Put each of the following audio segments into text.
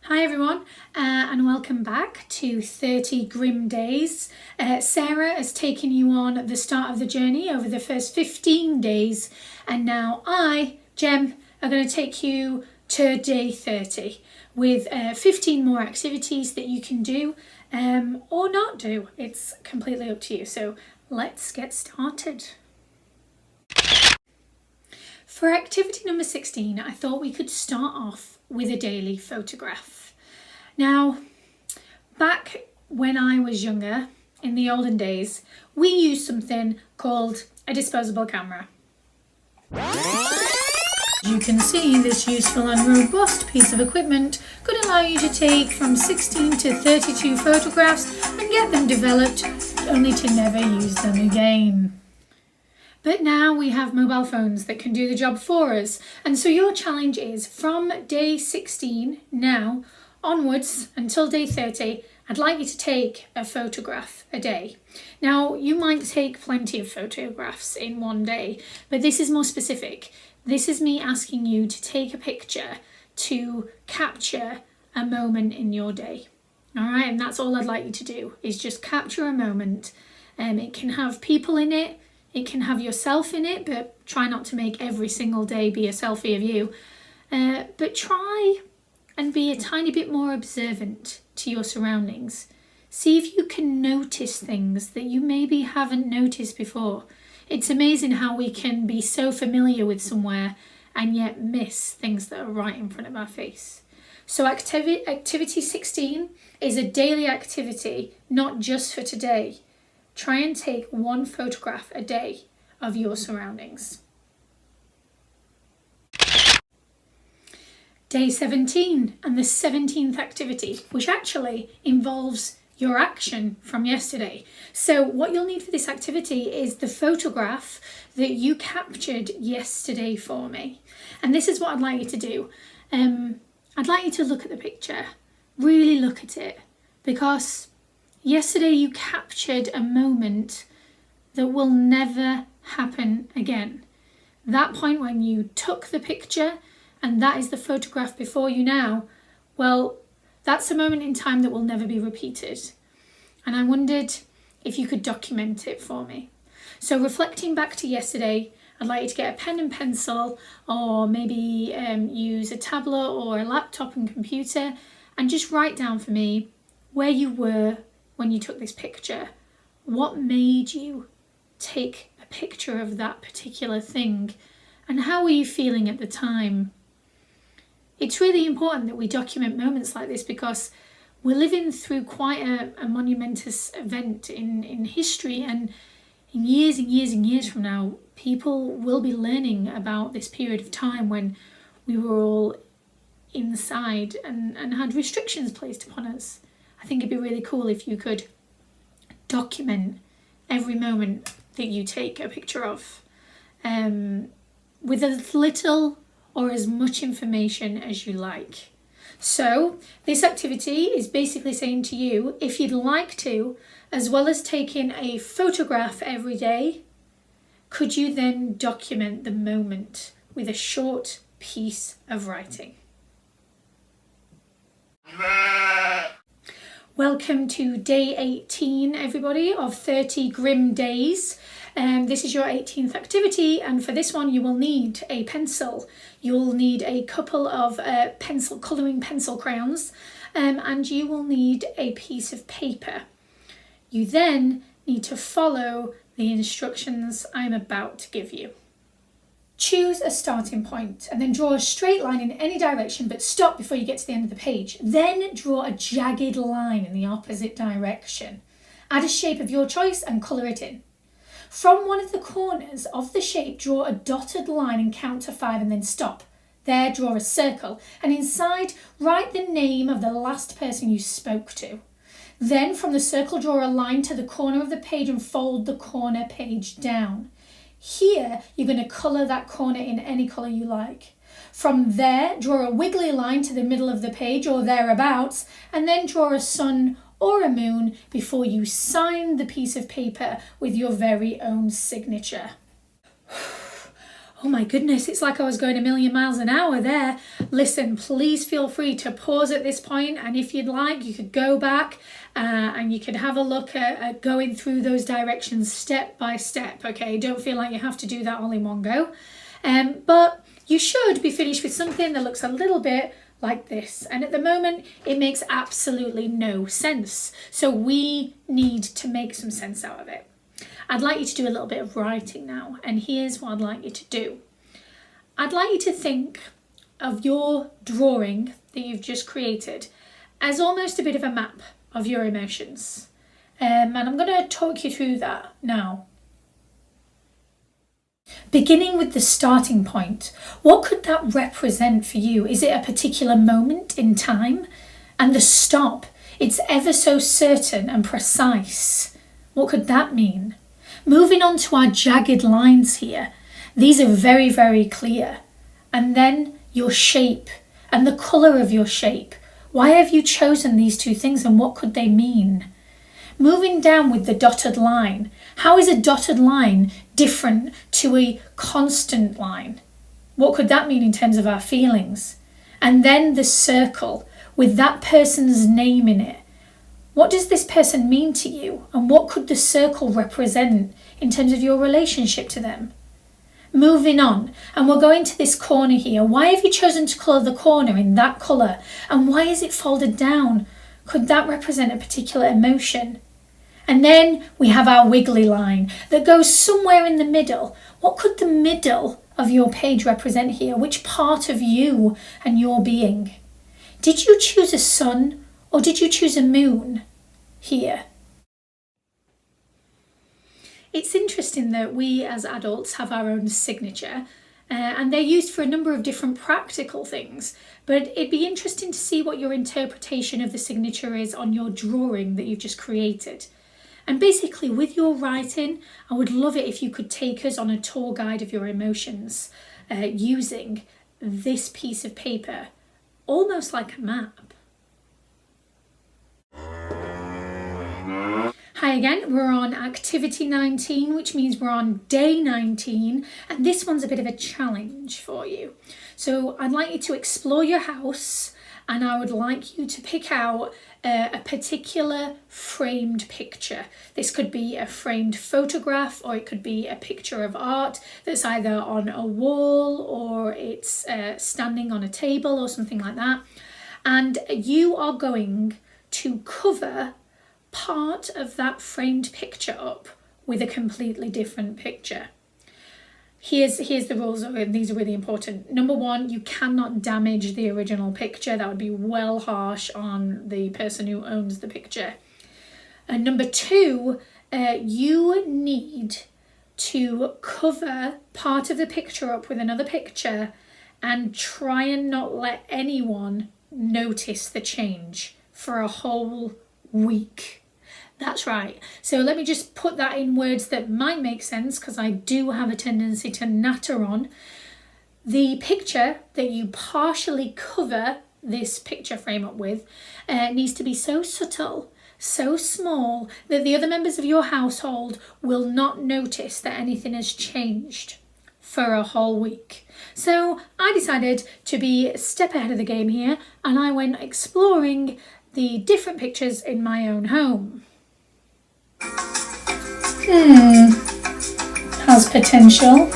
Hi everyone, and welcome back to 30 Grim Days. Sarah has taken you on the start of the journey over the first 15 days, and now I, Jem, are going to take you to day 30 with 15 more activities that you can do or not do. It's completely up to you, so let's get started. For activity number 16, I thought we could start off with a daily photograph. Now, back when I was younger, in the olden days, we used something called a disposable camera. You can see this useful and robust piece of equipment could allow you to take from 16 to 32 photographs and get them developed, only to never use them again. But now we have mobile phones that can do the job for us. And so your challenge is from day 16 now onwards until day 30, I'd like you to take a photograph a day. Now, you might take plenty of photographs in one day, but this is more specific. This is me asking you to take a picture to capture a moment in your day. All right, and that's all I'd like you to do is just capture a moment. It can have people in it. It can have yourself in it, but try not to make every single day be a selfie of you. But try and be a tiny bit more observant to your surroundings. See if you can notice things that you maybe haven't noticed before. It's amazing how we can be so familiar with somewhere and yet miss things that are right in front of our face. So activity 16 is a daily activity, not just for today. Try and take one photograph a day of your surroundings. Day 17 and the 17th activity, which actually involves your action from yesterday. So what you'll need for this activity is the photograph that you captured yesterday for me. And this is what I'd like you to do. I'd like you to look at the picture, really look at it, because yesterday you captured a moment that will never happen again. That point when you took the picture and that is the photograph before you now, well, that's a moment in time that will never be repeated. And I wondered if you could document it for me. So reflecting back to yesterday, I'd like you to get a pen and pencil or maybe use a tablet or a laptop and computer and just write down for me where you were when you took this picture. What made you take a picture of that particular thing? And how were you feeling at the time? It's really important that we document moments like this because we're living through quite a monumentous event in history, and in years and years and years from now, people will be learning about this period of time when we were all inside and had restrictions placed upon us. I think it'd be really cool if you could document every moment that you take a picture of with as little or as much information as you like. So this activity is basically saying to you, if you'd like to, as well as taking a photograph every day, could you then document the moment with a short piece of writing? Welcome to day 18, everybody, of 30 Grim Days. This is your 18th activity, and for this one you will need a pencil. You'll need a couple of colouring pencil crayons, and you will need a piece of paper. You then need to follow the instructions I'm about to give you. Choose a starting point and then draw a straight line in any direction, but stop before you get to the end of the page. Then draw a jagged line in the opposite direction. Add a shape of your choice and colour it in. From one of the corners of the shape, draw a dotted line and count to 5 and then stop. There, draw a circle, and inside, write the name of the last person you spoke to. Then, from the circle, draw a line to the corner of the page and fold the corner page down. Here, you're going to colour that corner in any colour you like. From there, draw a wiggly line to the middle of the page or thereabouts, and then draw a sun or a moon before you sign the piece of paper with your very own signature. Oh my goodness, it's like I was going a million miles an hour there. Listen, please feel free to pause at this point, and if you'd like, you could go back and you could have a look at going through those directions step by step, okay? Don't feel like you have to do that all in one go. But you should be finished with something that looks a little bit like this. And at the moment, it makes absolutely no sense. So we need to make some sense out of it. I'd like you to do a little bit of writing now, and here's what I'd like you to do. I'd like you to think of your drawing that you've just created as almost a bit of a map of your emotions. And I'm going to talk you through that now. Beginning with the starting point, what could that represent for you? Is it a particular moment in time? And the stop, it's ever so certain and precise. What could that mean? Moving on to our jagged lines here, these are very, very clear. And then your shape and the colour of your shape. Why have you chosen these two things and what could they mean? Moving down with the dotted line, how is a dotted line different to a constant line? What could that mean in terms of our feelings? And then the circle with that person's name in it. What does this person mean to you? And what could the circle represent in terms of your relationship to them? Moving on, and we're going to this corner here. Why have you chosen to colour the corner in that colour? And why is it folded down? Could that represent a particular emotion? And then we have our wiggly line that goes somewhere in the middle. What could the middle of your page represent here? Which part of you and your being? Did you choose a sun? Or did you choose a moon here? It's interesting that we as adults have our own signature and they're used for a number of different practical things, but it'd be interesting to see what your interpretation of the signature is on your drawing that you've just created. And basically with your writing, I would love it if you could take us on a tour guide of your emotions using this piece of paper, almost like a map. Hi again, we're on activity 19, which means we're on day 19, and this one's a bit of a challenge for you. So I'd like you to explore your house, and I would like you to pick out a particular framed picture. This could be a framed photograph, or it could be a picture of art that's either on a wall or it's standing on a table or something like that. And you are going to cover part of that framed picture up with a completely different picture. Here's the rules, and these are really important. Number one, you cannot damage the original picture. That would be well harsh on the person who owns the picture. And number two, you need to cover part of the picture up with another picture and try and not let anyone notice the change for a whole week. That's right. So let me just put that in words that might make sense, because I do have a tendency to natter on. The picture that you partially cover this picture frame up with needs to be so subtle, so small, that the other members of your household will not notice that anything has changed for a whole week. So I decided to be a step ahead of the game here, and I went exploring the different pictures in my own home. Has potential.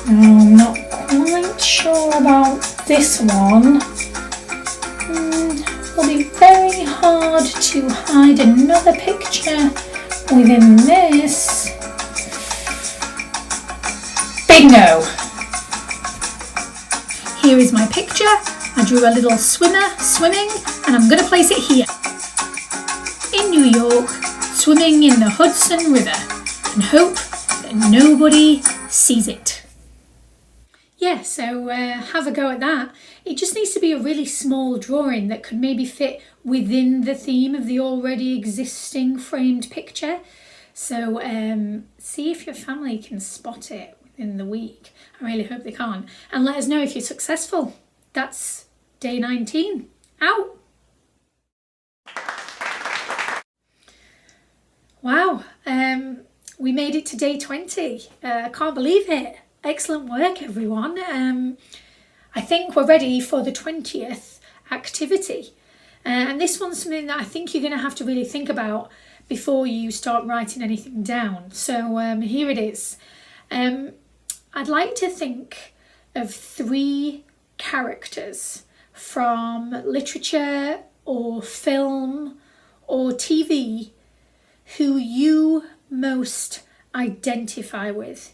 I'm not quite sure about this one. It'll be very hard to hide another picture within this. Bingo! Here is my picture. I drew a little swimmer swimming, and I'm going to place it here. In New York, swimming in the Hudson River, and hope that nobody sees it. Yeah, so have a go at that. It just needs to be a really small drawing that could maybe fit within the theme of the already existing framed picture. So see if your family can spot it within the week. I really hope they can. And let us know if you're successful. That's day 19. Out! Wow, we made it to day 20. I can't believe it. Excellent work, everyone. I think we're ready for the 20th activity. And this one's something that I think you're going to have to really think about before you start writing anything down. So here it is. I'd like to think of 3 characters from literature or film or TV who you most identify with,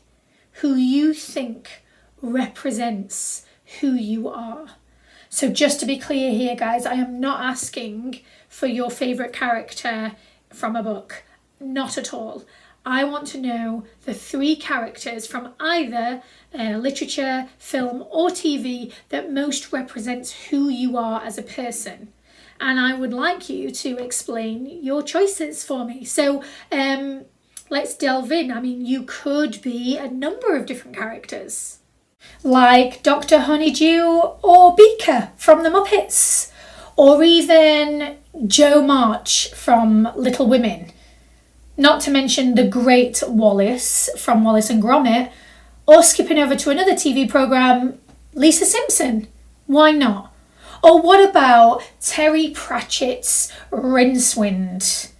who you think represents who you are. So just to be clear here, guys, I am not asking for your favourite character from a book. Not at all. I want to know the 3 characters from either literature, film or TV that most represents who you are as a person. And I would like you to explain your choices for me. So let's delve in. I mean, you could be a number of different characters, like Dr. Honeydew or Beaker from the Muppets, or even Jo March from Little Women, not to mention the great Wallace from Wallace and Gromit, or skipping over to another TV programme, Lisa Simpson. Why not? Or what about Terry Pratchett's Rincewind?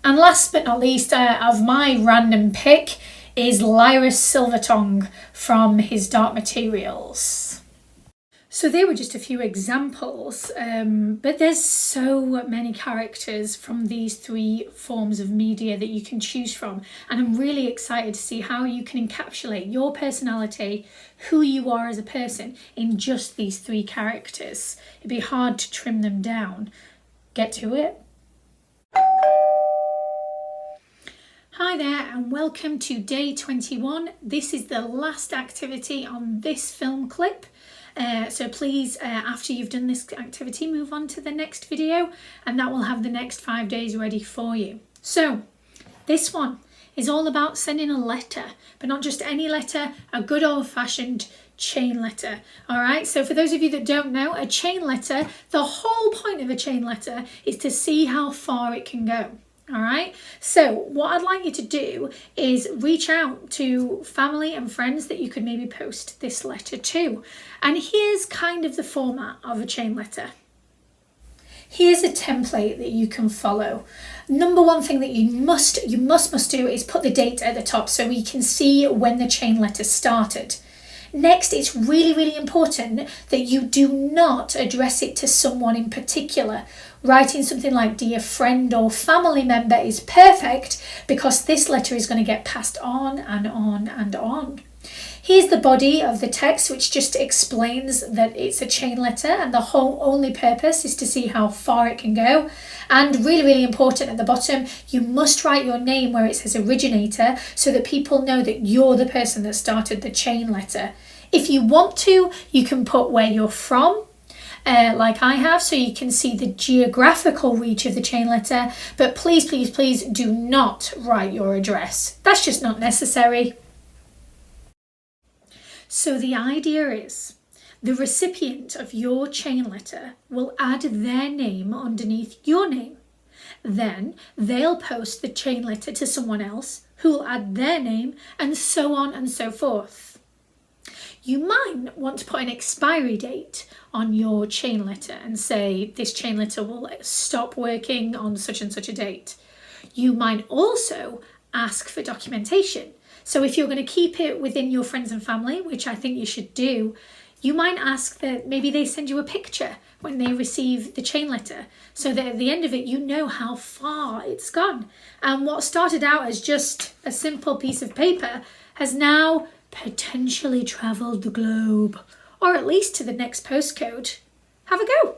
And last but not least of my random pick is Lyra Silvertongue from his Dark Materials. So they were just a few examples, but there's so many characters from these 3 forms of media that you can choose from. And I'm really excited to see how you can encapsulate your personality, who you are as a person, in just these 3 characters. It'd be hard to trim them down. Get to it. Hi there and welcome to day 21. This is the last activity on this film clip. So please, after you've done this activity, move on to the next video and that will have the next 5 days ready for you. So this one is all about sending a letter, but not just any letter, a good old-fashioned chain letter. All right, so for those of you that don't know, a chain letter, the whole point of a chain letter is to see how far it can go. All right, so what I'd like you to do is reach out to family and friends that you could maybe post this letter to. And here's kind of the format of a chain letter. Here's a template that you can follow. Number one thing that you must do is put the date at the top so we can see when the chain letter started. Next, it's really important that you do not address it to someone in particular. Writing something like dear friend or family member is perfect because this letter is going to get passed on and on and on. Here's the body of the text, which just explains that it's a chain letter and the whole only purpose is to see how far it can go. And really important at the bottom, you must write your name where it says originator so that people know that you're the person that started the chain letter. If you want to, you can put where you're from, like I have, so you can see the geographical reach of the chain letter. But please do not write your address. That's just not necessary. So the idea is the recipient of your chain letter will add their name underneath your name. Then they'll post the chain letter to someone else who will add their name, and so on and so forth. You might want to put an expiry date on your chain letter and say this chain letter will stop working on such and such a date. You might also ask for documentation. So if you're going to keep it within your friends and family, which I think you should do, you might ask that maybe they send you a picture when they receive the chain letter so that at the end of it you know how far it's gone. And what started out as just a simple piece of paper has now potentially travelled the globe, or at least to the next postcode. Have a go!